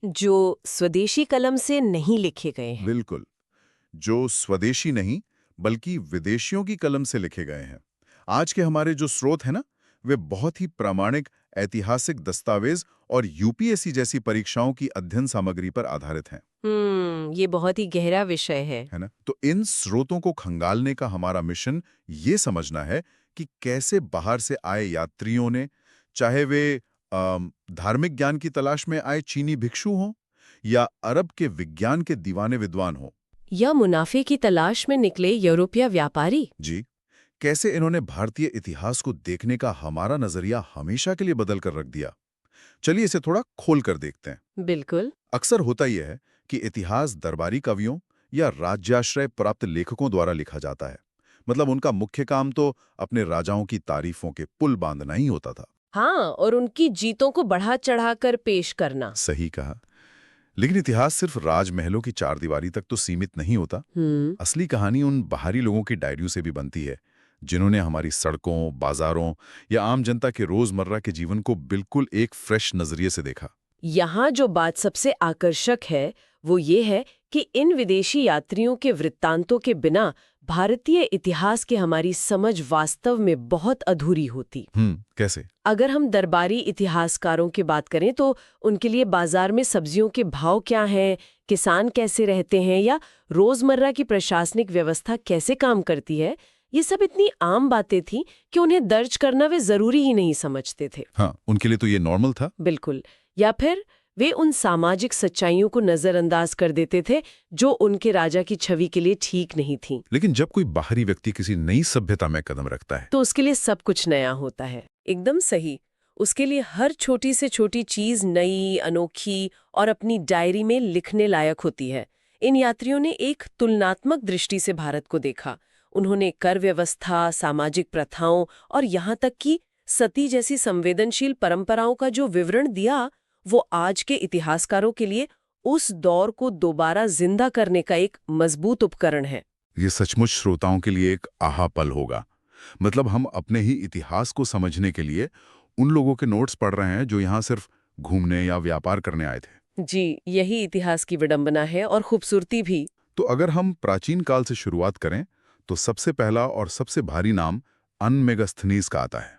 जो स्वदेशी कलम से नहीं लिखे गए हैं। बिल्कुल, जो स्वदेशी नहीं बल्कि विदेशियों की कलम से लिखे गए हैं। आज के हमारे जो स्रोत हैं ना, वे बहुत ही प्रामाणिक ऐतिहासिक दस्तावेज और यूपीएससी जैसी परीक्षाओं की अध्ययन सामग्री पर आधारित हैं, ये बहुत ही गहरा विषय है। है ना? तो इन स्रोतों को खंगालने का हमारा मिशन ये समझना है कि कैसे बाहर से आए यात्रियों ने, चाहे वे धार्मिक ज्ञान की तलाश में आए चीनी भिक्षु हों या अरब के विज्ञान के दीवाने विद्वान हों, या मुनाफे की तलाश में निकले यूरोपीय व्यापारी। जी, कैसे इन्होंने भारतीय इतिहास को देखने का हमारा नजरिया हमेशा के लिए बदल कर रख दिया। चलिए इसे थोड़ा खोल कर देखते हैं। बिल्कुल। अक्सर होता यह है कि इतिहास दरबारी कवियों या राज्याश्रय प्राप्त लेखकों द्वारा लिखा जाता है। मतलब उनका मुख्य काम तो अपने राजाओं की तारीफों के पुल बांधना ही होता था। हाँ, और उनकी जीतों को बढ़ा चढ़ाकर पेश करना। सही कहा। लेकिन इतिहास सिर्फ राजमहलों की चारदीवारी तक तो सीमित नहीं होता। असली कहानी उन बाहरी लोगों की डायरियों से भी बनती है, जिन्होंने हमारी सड़कों, बाजारों या आम जनता के रोजमर्रा के जीवन को बिल्कुल एक फ्रेश नजरिए से देखा। यहाँ जो बात सबसे आकर्षक है वो ये है कि इन विदेशी यात्रियों के वृत्तांतों के बिना भारतीय इतिहास की हमारी समझ वास्तव में बहुत अधूरी होती। कैसे? अगर हम दरबारी इतिहासकारों की बात करें तो उनके लिए बाजार में सब्जियों के भाव क्या हैं, किसान कैसे रहते हैं या रोजमर्रा की प्रशासनिक व्यवस्था कैसे काम करती है, ये सब इतनी आम बातें थीं कि उन्हें दर्ज करना वे जरूरी ही नहीं समझते थे। हाँ, उनके लिए तो ये नॉर्मल था। बिल्कुल। या फिर वे उन सामाजिक सच्चाइयों को नजरअंदाज कर देते थे जो उनके राजा की छवि के लिए ठीक नहीं थीं। लेकिन जब कोई बाहरी व्यक्ति किसी नई सभ्यता में कदम रखता है, तो उसके लिए सब कुछ नया होता है। एकदम सही। उसके लिए हर छोटी से छोटी चीज नई, अनोखी और अपनी डायरी में लिखने लायक होती है। इन यात्रियों ने एक तुलनात्मक दृष्टि से भारत को देखा। उन्होंने कर व्यवस्था, सामाजिक प्रथाओं और यहाँ तक कि सती जैसी संवेदनशील परंपराओं का जो विवरण दिया, वो आज के इतिहासकारों के लिए उस दौर को दोबारा जिंदा करने का एक मजबूत उपकरण है। ये सचमुच श्रोताओं के लिए एक आहा पल होगा। मतलब हम अपने ही इतिहास को समझने के लिए उन लोगों के नोट्स पढ़ रहे हैं जो यहाँ सिर्फ घूमने या व्यापार करने आए थे। जी, यही इतिहास की विडंबना है और खूबसूरती भी। तो अगर हम प्राचीन काल से शुरुआत करें तो सबसे पहला और सबसे भारी नाम अनमेगस्थनीज का आता है।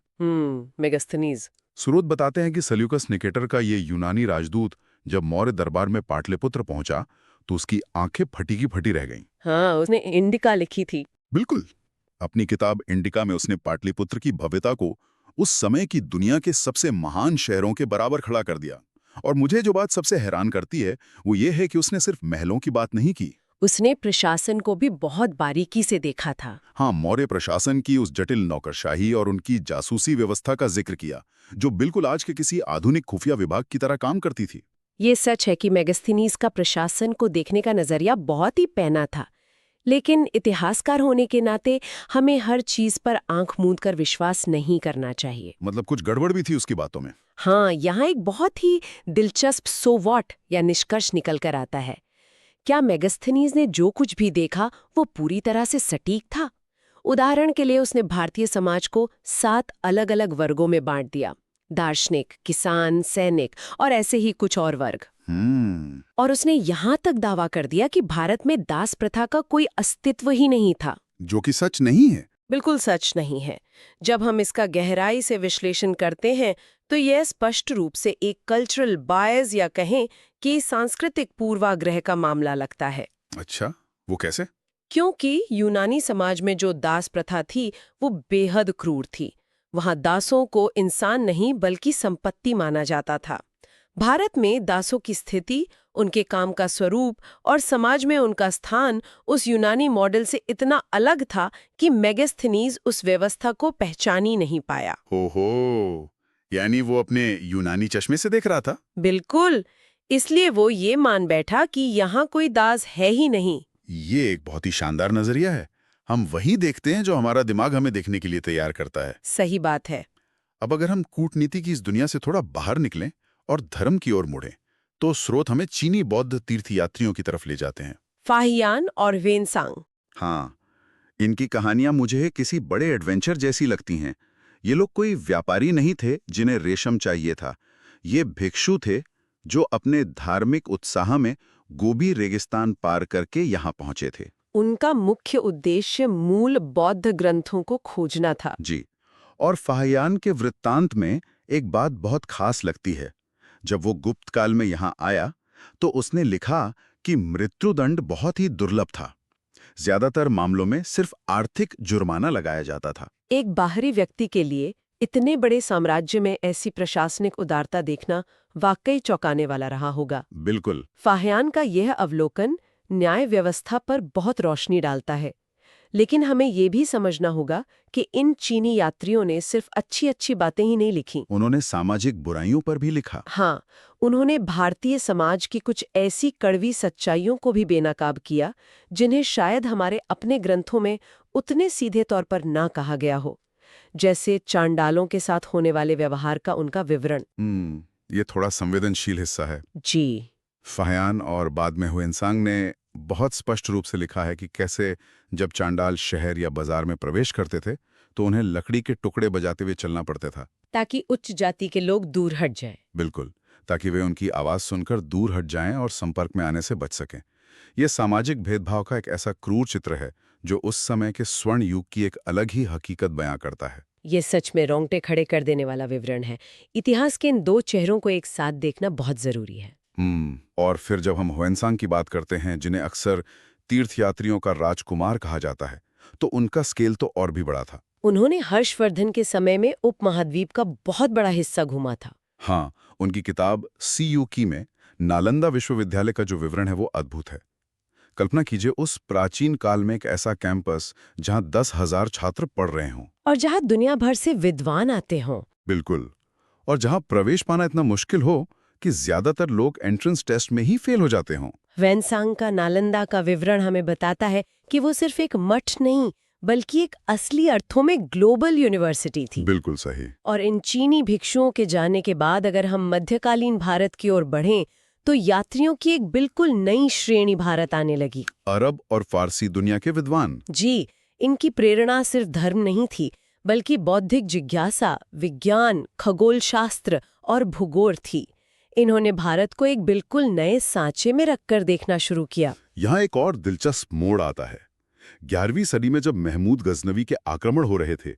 मेगस्थनीज। स्रोत बताते हैं कि सल्यूकस निकेटर का ये यूनानी राजदूत जब मौर्य दरबार में पाटलिपुत्र पहुंचा तो उसकी आंखें फटी की फटी रह गईं। हाँ, उसने इंडिका लिखी थी। बिल्कुल। अपनी किताब इंडिका में उसने पाटलिपुत्र की भव्यता को उस समय की दुनिया के सबसे महान शहरों के बराबर खड़ा कर दिया। और मुझे जो बात सबसे हैरान करती है वो ये है कि उसने सिर्फ महलों की बात नहीं की। उसने प्रशासन को भी बहुत बारीकी से देखा था। हाँ, मौर्य प्रशासन की उस जटिल नौकरशाही और उनकी जासूसी व्यवस्था का जिक्र किया, जो बिल्कुल आज के किसी आधुनिक खुफिया विभाग की तरह काम करती थी। ये सच है कि मेगस्थनीज का प्रशासन को देखने का नजरिया बहुत ही पैना था। लेकिन इतिहासकार होने के नाते हमें हर चीज पर आंख मूंद कर विश्वास नहीं करना चाहिए। मतलब कुछ गड़बड़ भी थी उसकी बातों में। हाँ, यहाँ एक बहुत ही दिलचस्प सो व्हाट या निष्कर्ष निकल कर आता है। क्या मेगस्थनीज ने जो कुछ भी देखा वो पूरी तरह से सटीक था? उदाहरण के लिए उसने भारतीय समाज को 7 अलग-अलग वर्गों में बांट दिया। दार्शनिक, किसान, सैनिक और ऐसे ही कुछ और वर्ग। और उसने यहाँ तक दावा कर दिया कि भारत में दास प्रथा का कोई अस्तित्व ही नहीं था। जो कि सच नहीं है। बिल्कुल सच नहीं है। जब हम इसका गहराई से विश्लेषण करते हैं तो यह स्पष्ट रूप से एक कल्चरल बायस या कहें कि सांस्कृतिक पूर्वाग्रह का मामला लगता है। अच्छा, वो कैसे? क्योंकि यूनानी समाज में जो दास प्रथा थी वो बेहद क्रूर थी। वहां दासों को इंसान नहीं बल्कि संपत्ति माना जाता था। भारत में दासों की स्थिति, उनके काम का स्वरूप और समाज में उनका स्थान उस यूनानी मॉडल से इतना अलग था कि मेगस्थनीज उस व्यवस्था को पहचान ही नहीं पाया। हो, यानी वो अपने यूनानी चश्मे से देख रहा था। बिल्कुल। इसलिए वो ये मान बैठा कि यहाँ कोई दास है ही नहीं। ये एक बहुत ही शानदार नजरिया है। हम वही देखते हैं जो हमारा दिमाग हमें देखने के लिए तैयार करता है। सही बात है। अब अगर हम कूटनीति की इस दुनिया से थोड़ा बाहर निकलें और धर्म की ओर मुड़ें, तो स्रोत हमें चीनी बौद्ध तीर्थयात्रियों की तरफ ले जाते हैं। फाहियान और वेनसांग। हाँ, इनकी कहानियां मुझे किसी बड़े एडवेंचर जैसी लगती हैं। ये लोग कोई व्यापारी नहीं थे जिन्हें रेशम चाहिए था। ये भिक्षु थे जो अपने धार्मिक उत्साह में गोबी रेगिस्तान पार करके यहाँ पहुंचे थे। उनका मुख्य उद्देश्य मूल बौद्ध ग्रंथों को खोजना था। जी। और फाहियान के वृत्तांत में एक बात बहुत खास लगती है। जब वो गुप्त काल में यहाँ आया तो उसने लिखा कि मृत्युदंड बहुत ही दुर्लभ था। ज्यादातर मामलों में सिर्फ आर्थिक जुर्माना लगाया जाता था। एक बाहरी व्यक्ति के लिए इतने बड़े साम्राज्य में ऐसी प्रशासनिक उदारता देखना वाकई चौंकाने वाला रहा होगा। बिल्कुल। फाहियान का यह अवलोकन न्याय व्यवस्था पर बहुत रोशनी डालता है। लेकिन हमें ये भी समझना होगा कि इन चीनी यात्रियों ने सिर्फ अच्छी अच्छी बातें ही नहीं लिखी। उन्होंने सामाजिक बुराइयों पर भी लिखा। हाँ, उन्होंने भारतीय समाज की कुछ ऐसी कड़वी सच्चाइयों को भी बेनकाब किया जिन्हें शायद हमारे अपने ग्रंथों में उतने सीधे तौर पर ना कहा गया हो, जैसे चांडालों के साथ होने वाले व्यवहार का उनका विवरण। ये थोड़ा संवेदनशील हिस्सा है। जी। फाहियान और बाद में हुएनसांग ने बहुत स्पष्ट रूप से लिखा है कि कैसे जब चांडाल शहर या बाजार में प्रवेश करते थे तो उन्हें लकड़ी के टुकड़े बजाते हुए चलना पड़ता था, ताकि उच्च जाति के लोग दूर हट जाएं। बिल्कुल, ताकि वे उनकी आवाज सुनकर दूर हट जाएं और संपर्क में आने से बच सकें। यह सामाजिक भेदभाव का एक ऐसा क्रूर चित्र है जो उस समय के स्वर्ण युग की एक अलग ही हकीकत बयां करता है। ये सच में रोंगटे खड़े कर देने वाला विवरण है। इतिहास के इन दो चेहरों को एक साथ देखना बहुत जरूरी है। और फिर जब हम हुएनसांग की बात करते हैं, जिन्हें अक्सर तीर्थयात्रियों का राजकुमार कहा जाता है, तो उनका स्केल तो और भी बड़ा था। उन्होंने हर्षवर्धन के समय में उपमहाद्वीप का बहुत बड़ा हिस्सा घुमा था। हाँ, उनकी किताब सीयूकी में नालंदा विश्वविद्यालय का जो विवरण है वो अद्भुत है। कल्पना कीजिए उस प्राचीन काल में एक ऐसा कैंपस जहां 10,000 छात्र पढ़ रहे हों और जहां दुनिया भर से विद्वान आते हों। बिल्कुल। और जहां प्रवेश पाना इतना मुश्किल हो कि ज्यादातर लोग एंट्रेंस टेस्ट में ही फेल हो जाते हों। हुएनसांग का नालंदा का विवरण हमें बताता है कि वो सिर्फ एक मठ नहीं बल्कि एक असली अर्थों में ग्लोबल यूनिवर्सिटी थी। बिल्कुल सही। और इन चीनी भिक्षुओं के जाने के बाद अगर हम मध्यकालीन भारत की ओर बढ़ें तो यात्रियों की एक बिल्कुल नई श्रेणी भारत आने लगी। अरब और फारसी दुनिया के विद्वान। जी, इनकी प्रेरणा सिर्फ धर्म नहीं थी बल्कि बौद्धिक जिज्ञासा, विज्ञान, खगोल शास्त्र और भूगोल थी। इन्होंने भारत को एक बिल्कुल नए सांचे में रखकर देखना शुरू किया। यहाँ एक और दिलचस्प मोड़ आता है। 11वीं सदी में जब महमूद गजनवी के आक्रमण हो रहे थे,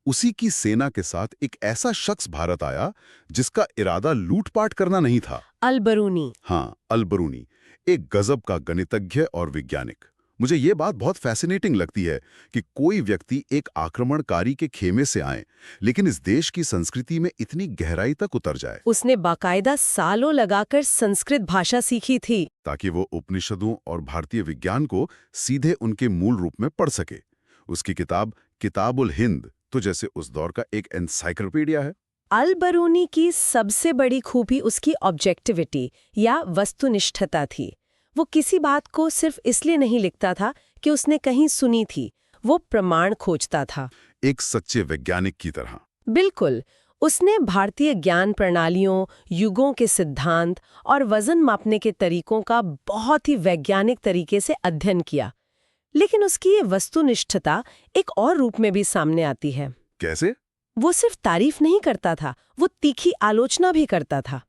उसी की सेना के साथ एक ऐसा शख्स भारत आया जिसका इरादा लूटपाट करना नहीं था। अल-बरूनी। हाँ, अल-बरूनी, एक गजब का गणितज्ञ और वैज्ञानिक। मुझे ये बात बहुत फैसिनेटिंग लगती है कि कोई व्यक्ति एक आक्रमणकारी के खेमे से आए लेकिन इस देश की संस्कृति में इतनी गहराई तक उतर जाए। उसने बाकायदा सालों लगाकर संस्कृत भाषा सीखी थी ताकि वो उपनिषदों और भारतीय विज्ञान को सीधे उनके मूल रूप में पढ़ सके। उसकी किताब किताबुल हिंद तो जैसे उस दौर का एक एनसाइक्लोपीडिया है। अल-बरूनी की सबसे बड़ी खूबी उसकी ऑब्जेक्टिविटी या वस्तुनिष्ठता थी। वो किसी बात को सिर्फ इसलिए नहीं लिखता था कि उसने कहीं सुनी थी, वो प्रमाण खोजता था, एक सच्चे वैज्ञानिक की तरह। बिल्कुल। उसने भारतीय ज्ञान प्रणालियों, युगों के सिद्धांत और वजन मापने के तरीकों का बहुत ही वैज्ञानिक तरीके से अध्ययन किया। लेकिन उसकी ये वस्तुनिष्ठता एक और रूप में भी सामने आती है। कैसे? वो सिर्फ तारीफ नहीं करता था, वो तीखी आलोचना भी करता था।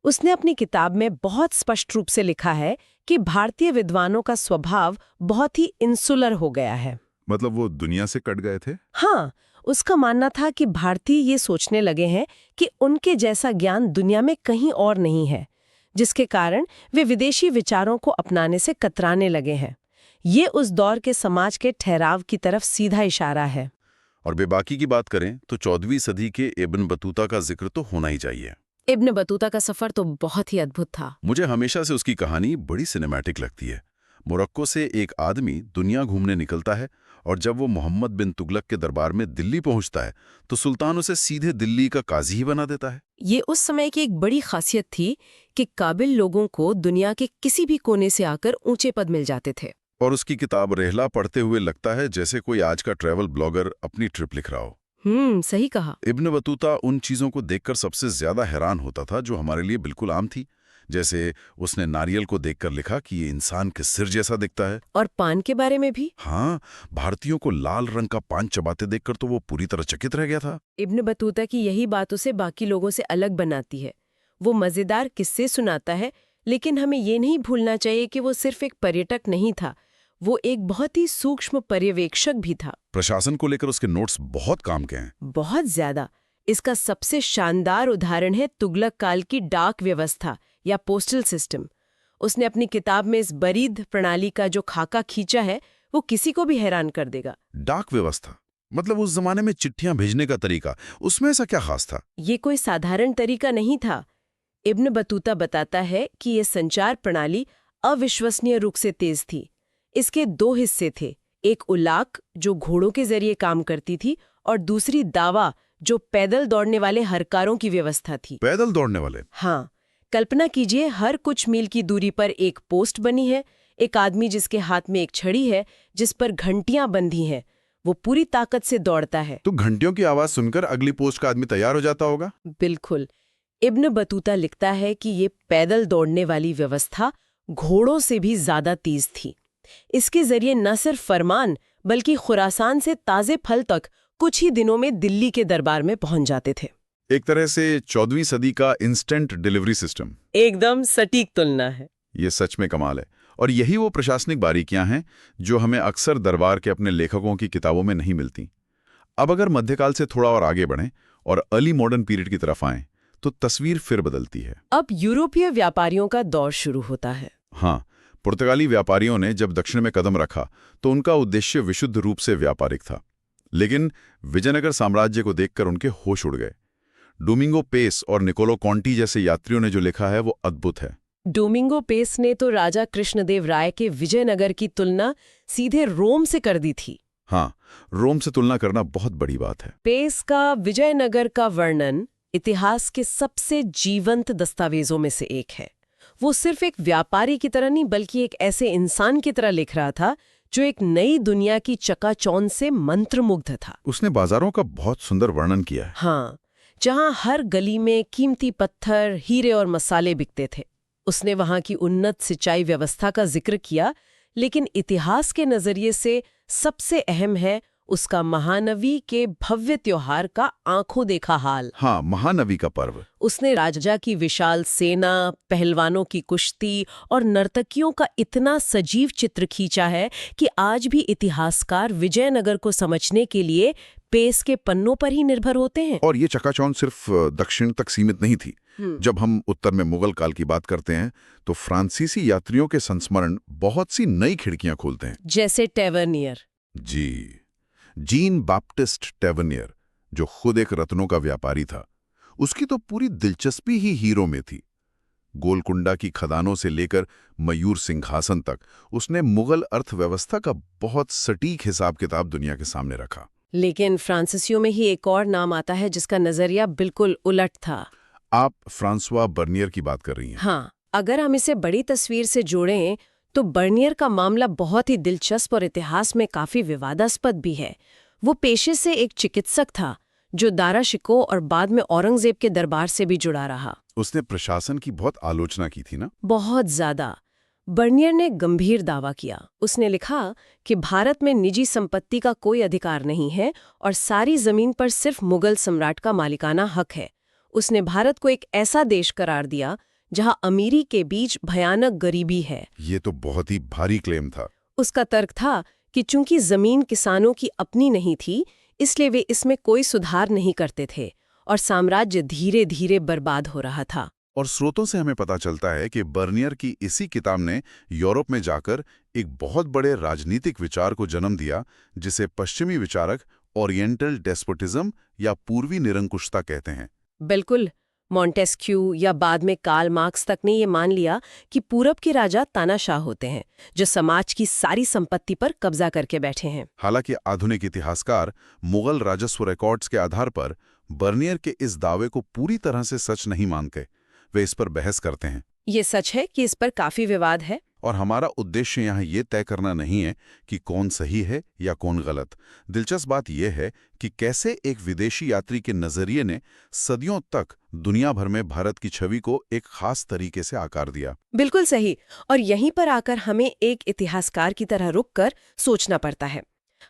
उसने अपनी किताब में बहुत स्पष्ट रूप से लिखा है कि भारतीय विद्वानों का स्वभाव बहुत ही इंसुलर हो गया है। मतलब वो दुनिया से कट गए थे? हाँ, उसका मानना था कि भारतीय ये सोचने लगे हैं कि उनके जैसा ज्ञान दुनिया में कहीं और नहीं है, जिसके कारण वे विदेशी विचारों को अपनाने से कतराने लगे हैं। ये उस दौर के समाज के ठहराव की तरफ सीधा इशारा है। और बेबाकी की बात करें तो 14वीं सदी के इब्न बतूता का जिक्र तो होना ही चाहिए। इब्न बतूता का सफर तो बहुत ही अद्भुत था। मुझे हमेशा से उसकी कहानी बड़ी सिनेमैटिक लगती है। मोरक्को से एक आदमी दुनिया घूमने निकलता है और जब वो मोहम्मद बिन तुगलक के दरबार में दिल्ली पहुंचता है तो सुल्तान उसे सीधे दिल्ली का काजी ही बना देता है। ये उस समय की एक बड़ी खासियत थी कि काबिल लोगों को दुनिया के किसी भी कोने से आकर ऊंचे पद मिल जाते थे। और उसकी किताब रेहला पढ़ते हुए लगता है जैसे कोई आज का ट्रैवल ब्लॉगर अपनी ट्रिप लिख रहा हो। सही कहा। इब्न बतूता उन चीजों को देखकर सबसे ज्यादा हैरान होता था जो हमारे लिए बिल्कुल आम थी। जैसे उसने नारियल को देखकर लिखा कि ये इंसान के सिर जैसा दिखता है। और पान के बारे में भी। हाँ, भारतीयों को लाल रंग का पान चबाते देखकर तो वो पूरी तरह चकित रह गया था। इब्न बतूता की यही बात उसे बाकी लोगों से अलग बनाती है। वो मजेदार किस्से सुनाता है, लेकिन हमें ये नहीं भूलना चाहिए कि वो सिर्फ एक पर्यटक नहीं था, वो एक बहुत ही सूक्ष्म पर्यवेक्षक भी था। प्रशासन को लेकर उसके नोट्स बहुत काम के हैं। बहुत ज्यादा। इसका सबसे शानदार उदाहरण है तुगलक काल की डाक व्यवस्था या पोस्टल सिस्टम। उसने अपनी किताब में इस बरीद प्रणाली का जो खाका खींचा है, वो किसी को भी हैरान कर देगा। डाक व्यवस्था मतलब उस जमाने में चिट्ठियां भेजने का तरीका, उसमें ऐसा क्या खास था? ये कोई साधारण तरीका नहीं था। इब्न बतूता बताता है कि ये संचार प्रणाली अविश्वसनीय रूप से तेज थी। इसके 2 हिस्से थे, एक उलाक जो घोड़ों के जरिए काम करती थी और दूसरी दावा जो पैदल दौड़ने वाले हरकारों की व्यवस्था थी। पैदल दौड़ने वाले? हाँ, कल्पना कीजिए हर कुछ मील की दूरी पर एक पोस्ट बनी है, एक आदमी जिसके हाथ में एक छड़ी है जिस पर घंटियां बंधी हैं, वो पूरी ताकत से दौड़ता है। तो घंटियों की आवाज सुनकर अगली पोस्ट का आदमी तैयार हो जाता होगा? बिल्कुल। इब्न बतूता लिखता है कि ये पैदल दौड़ने वाली व्यवस्था घोड़ों से भी ज्यादा तेज थी। इसके जरिए न सिर्फ फरमान बल्कि खुरासान से ताजे फल तक कुछ ही दिनों में दिल्ली के दरबार में पहुंच जाते थे। एक तरह से 14वीं सदी का इंस्टेंट डिलीवरी सिस्टम। एकदम सटीक तुलना है। ये सच में कमाल है। और यही वो प्रशासनिक बारीकियां हैं जो हमें अक्सर दरबार के अपने लेखकों की किताबों में नहीं मिलती। अब अगर मध्यकाल से थोड़ा और आगे बढ़ें और अर्ली मॉडर्न पीरियड की तरफ आएं, तो तस्वीर फिर बदलती है। अब यूरोपीय व्यापारियों का दौर शुरू होता है। हाँ, पुर्तगाली व्यापारियों ने जब दक्षिण में कदम रखा तो उनका उद्देश्य विशुद्ध रूप से व्यापारिक था। लेकिन विजयनगर साम्राज्य को देखकर उनके होश उड़ गए। डोमिंगो पेस और निकोलो कॉन्टी जैसे यात्रियों ने जो लिखा है वो अद्भुत है। डोमिंगो पेस ने तो राजा कृष्णदेव राय के विजयनगर की तुलना सीधे रोम से कर दी थी। हाँ, रोम से तुलना करना बहुत बड़ी बात है। पेस का विजयनगर का वर्णन इतिहास के सबसे जीवंत दस्तावेजों में से एक है। वो सिर्फ एक व्यापारी की तरह नहीं बल्कि एक ऐसे इंसान की तरह लिख रहा था जो एक नई दुनिया की चकाचौंध से मंत्रमुग्ध था। उसने बाजारों का बहुत सुंदर वर्णन किया है। हाँ, जहाँ हर गली में कीमती पत्थर, हीरे और मसाले बिकते थे। उसने वहाँ की उन्नत सिंचाई व्यवस्था का जिक्र किया, लेकिन इतिहास के नजरिए से सबसे अहम है उसका महानवी के भव्य त्योहार का आंखों देखा हाल। हाँ, महानवी का पर्व। उसने राजा की विशाल सेना, पहलवानों की कुश्ती और नर्तकियों का इतना सजीव चित्र खींचा है कि आज भी इतिहासकार विजयनगर को समझने के लिए पेस के पन्नों पर ही निर्भर होते हैं। और ये चकाचौंध सिर्फ दक्षिण तक सीमित नहीं थी। जब हम उत्तर में मुगल काल की बात करते हैं तो फ्रांसीसी यात्रियों के संस्मरण बहुत सी नई खिड़कियां खोलते हैं। जैसे टेवर्नियर। जी, जीन बाप्टिस्ट टेवर्नियर, जो खुद एक रत्नों का व्यापारी था। उसकी तो पूरी दिलचस्पी ही हीरो में थी। गोलकुंडा की खदानों से लेकर मयूर सिंहासन तक उसने मुगल अर्थव्यवस्था का बहुत सटीक हिसाब किताब दुनिया के सामने रखा। लेकिन फ्रांसीसियों में ही एक और नाम आता है जिसका नजरिया बिल्कुल उलट था। आप फ्रांसवा बर्नियर की बात कर रही हैं? हाँ, अगर हम इसे बड़ी तस्वीर से जोड़ें तो बर्नियर का मामला बहुत ही दिलचस्प और इतिहास में काफी विवादास्पद भी है। वो पेशे से एक चिकित्सक था जो दारा शिकोह और बाद में औरंगजेब के दरबार से भी जुड़ा रहा। उसने प्रशासन की बहुत आलोचना की थी ना? बहुत ज्यादा। बर्नियर ने गंभीर दावा किया। उसने लिखा कि भारत में निजी संपत्ति का कोई अधिकार नहीं है और सारी जमीन पर सिर्फ मुगल सम्राट का मालिकाना हक है। उसने भारत को एक ऐसा देश करार दिया जहां अमीरी के बीच भयानक गरीबी है। ये तो बहुत ही भारी क्लेम था। उसका तर्क था कि चूंकि जमीन किसानों की अपनी नहीं थी, इसलिए वे इसमें कोई सुधार नहीं करते थे और साम्राज्य धीरे धीरे बर्बाद हो रहा था। और स्रोतों से हमें पता चलता है कि बर्नियर की इसी किताब ने यूरोप में जाकर एक बहुत बड़े राजनीतिक विचार को जन्म दिया, जिसे पश्चिमी विचारक ओरिएंटल डेस्पोटिज्म या पूर्वी निरंकुशता कहते हैं। बिल्कुल। मॉन्टेस्क्यू या बाद में कार्ल मार्क्स तक ने ये मान लिया कि पूरब के राजा तानाशाह होते हैं जो समाज की सारी संपत्ति पर कब्जा करके बैठे हैं। हालांकि आधुनिक इतिहासकार मुगल राजस्व रिकॉर्ड्स के आधार पर बर्नियर के इस दावे को पूरी तरह से सच नहीं मानते। वे इस पर बहस करते हैं। ये सच है कि इस पर काफी विवाद है। और हमारा उद्देश्य यहाँ ये तय करना नहीं है कि कौन सही है या कौन गलत। दिलचस्प बात यह है कि कैसे एक विदेशी यात्री के नजरिए ने सदियों तक दुनिया भर में भारत की छवि को एक खास तरीके से आकार दिया। बिल्कुल सही। और यहीं पर आकर हमें एक इतिहासकार की तरह रुककर सोचना पड़ता है।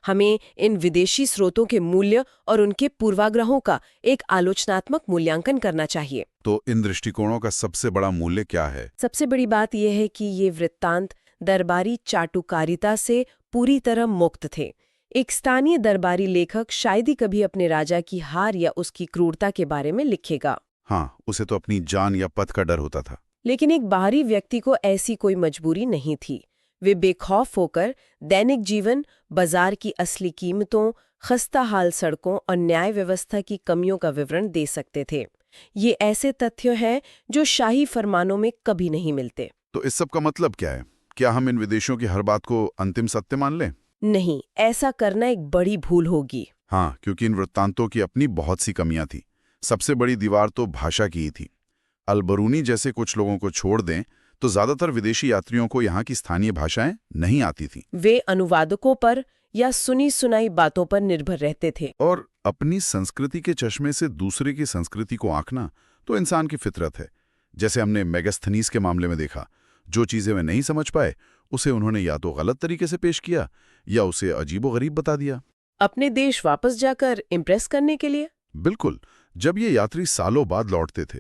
हमें इन विदेशी स्रोतों के मूल्य और उनके पूर्वाग्रहों का एक आलोचनात्मक मूल्यांकन करना चाहिए। तो इन दृष्टिकोणों का सबसे बड़ा मूल्य क्या है? सबसे बड़ी बात यह है कि ये वृत्तांत दरबारी चाटुकारिता से पूरी तरह मुक्त थे। एक स्थानीय दरबारी लेखक शायद ही कभी अपने राजा की हार या उसकी क्रूरता के बारे में लिखेगा। हाँ, उसे तो अपनी जान या पद का डर होता था। लेकिन एक बाहरी व्यक्ति को ऐसी कोई मजबूरी नहीं थी। वे बेखौफ होकर दैनिक जीवन, बाजार की असली कीमतों, खस्ता हाल सड़कों और न्याय व्यवस्था की कमियों का विवरण दे सकते थे। ये ऐसे तथ्य हैं जो शाही फरमानों में कभी नहीं मिलते। तो इस सब का मतलब क्या है? क्या हम इन विदेशियों की हर बात को अंतिम सत्य मान लें? नहीं, ऐसा करना एक बड़ी भूल होगी। हाँ, क्योंकि इन वृत्तांतों की अपनी बहुत सी कमियां थी। सबसे बड़ी दीवार तो भाषा की ही थी। अलबरूनी जैसे कुछ लोगों को छोड़ दें तो ज्यादातर विदेशी यात्रियों को यहाँ की स्थानीय भाषाएं नहीं आती थीं। वे अनुवादकों पर या सुनी सुनाई बातों पर निर्भर रहते थे। और अपनी संस्कृति के चश्मे से दूसरे की संस्कृति को आंकना तो इंसान की फितरत है। जैसे हमने मेगास्थनीज के मामले में देखा, जो चीजें वे नहीं समझ पाए उसे उन्होंने या तो गलत तरीके से पेश किया या उसे अजीबोगरीब बता दिया। अपने देश वापस जाकर इम्प्रेस करने के लिए। बिल्कुल। जब ये यात्री सालों बाद लौटते थे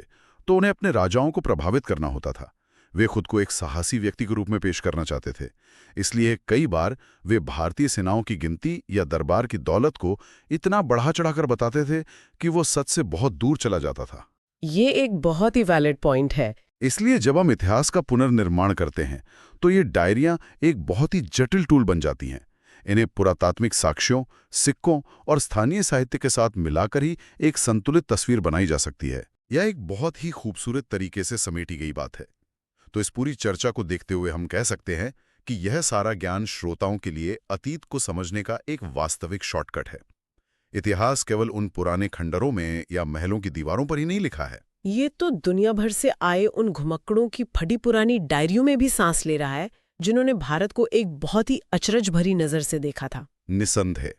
तो उन्हें अपने राजाओं को प्रभावित करना होता था। वे खुद को एक साहसी व्यक्ति के रूप में पेश करना चाहते थे। इसलिए कई बार वे भारतीय सेनाओं की गिनती या दरबार की दौलत को इतना बढ़ा चढ़ाकर बताते थे कि वो सच से बहुत दूर चला जाता था। ये एक बहुत ही वैलिड पॉइंट है। इसलिए जब हम इतिहास का पुनर्निर्माण करते हैं तो ये डायरियां एक बहुत ही जटिल टूल बन जाती हैं। इन्हें पुरातात्विक साक्ष्यों, सिक्कों और स्थानीय साहित्य के साथ मिलाकर ही एक संतुलित तस्वीर बनाई जा सकती है। यह एक बहुत ही खूबसूरत तरीके से समेटी गई बात है। तो इस पूरी चर्चा को देखते हुए हम कह सकते हैं कि यह सारा ज्ञान श्रोताओं के लिए अतीत को समझने का एक वास्तविक शॉर्टकट है। इतिहास केवल उन पुराने खंडरों में या महलों की दीवारों पर ही नहीं लिखा है। ये तो दुनिया भर से आए उन घुमक्कड़ों की फटी पुरानी डायरियों में भी सांस ले रहा है, जिन्होंने भारत को एक बहुत ही अचरज भरी नजर से देखा था। निसंदेह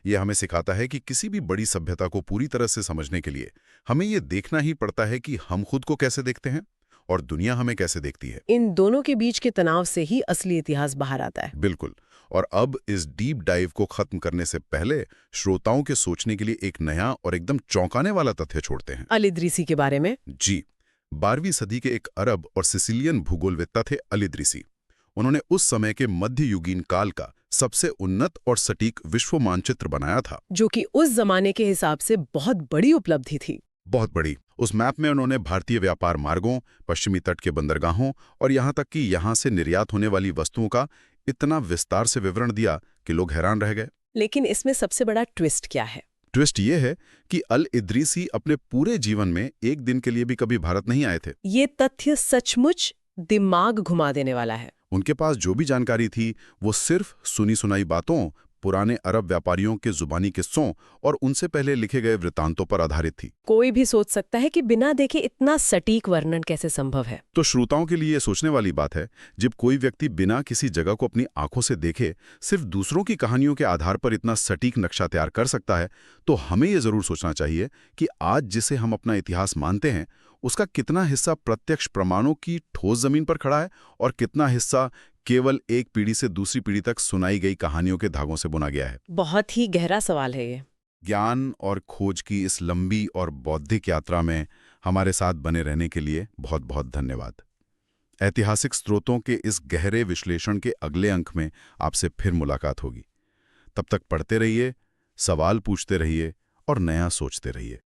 यह हमें सिखाता है कि किसी भी बड़ी सभ्यता को पूरी तरह से समझने के लिए हमें ये देखना ही पड़ता है कि हम खुद को कैसे देखते हैं और दुनिया हमें कैसे देखती है। इन दोनों के बीच के तनाव से ही असली इतिहास बाहर आता है। बिल्कुल। और अब इस डीप डाइव को खत्म करने से पहले श्रोताओं के सोचने के लिए एक नया और एकदम चौंकाने वाला तथ्य छोड़ते हैं। अल इदरीसी के बारे में। जी, 12वीं सदी के एक अरब और सिसिलियन भूगोलवेत्ता थे अल इदरीसी। उन्होंने उस समय के मध्ययुगीन काल का सबसे उन्नत और सटीक विश्व मानचित्र बनाया था, जो कि उस जमाने के हिसाब से बहुत बड़ी उपलब्धि थी। बहुत बड़ी। उस मैप में उन्होंने भारतीय व्यापार मार्गों, पश्चिमी तट के बंदरगाहों और यहाँ तक कि यहाँ से निर्यात होने वाली वस्तुओं का इतना विस्तार से विवरण दिया कि लोग हैरान रह गए। लेकिन इसमें सबसे बड़ा ट्विस्ट क्या है? ट्विस्ट ये है कि अल इदरीसी अपने पूरे जीवन में एक दिन के लिए भी कभी भारत नहीं आए थे। ये तथ्य सचमुच दिमाग घुमा देने वाला है। उनके पास जो भी जानकारी थी वो सिर्फ सुनी सुनाई बातों, पुराने अरब व्यापारियों के जुबानी किस्सों और उनसे पहले लिखे गए वृत्तांतों पर आधारित थी। कोई भी सोच सकता है कि बिना देखे इतना सटीक वर्णन कैसे संभव है। तो श्रोताओं के लिए सोचने वाली बात है, जब कोई व्यक्ति बिना किसी जगह को अपनी आंखों से देखे सिर्फ दूसरों की कहानियों के आधार पर इतना सटीक नक्शा तैयार कर सकता है, तो हमें ये जरूर सोचना चाहिए कि आज जिसे हम अपना इतिहास मानते हैं उसका कितना हिस्सा प्रत्यक्ष प्रमाणों की ठोस जमीन पर खड़ा है और कितना हिस्सा केवल एक पीढ़ी से दूसरी पीढ़ी तक सुनाई गई कहानियों के धागों से बुना गया है। बहुत ही गहरा सवाल है ये। ज्ञान और खोज की इस लंबी और बौद्धिक यात्रा में हमारे साथ बने रहने के लिए बहुत बहुत धन्यवाद। ऐतिहासिक स्रोतों के इस गहरे विश्लेषण के अगले अंक में आपसे फिर मुलाकात होगी। तब तक पढ़ते रहिए, सवाल पूछते रहिए और नया सोचते रहिए।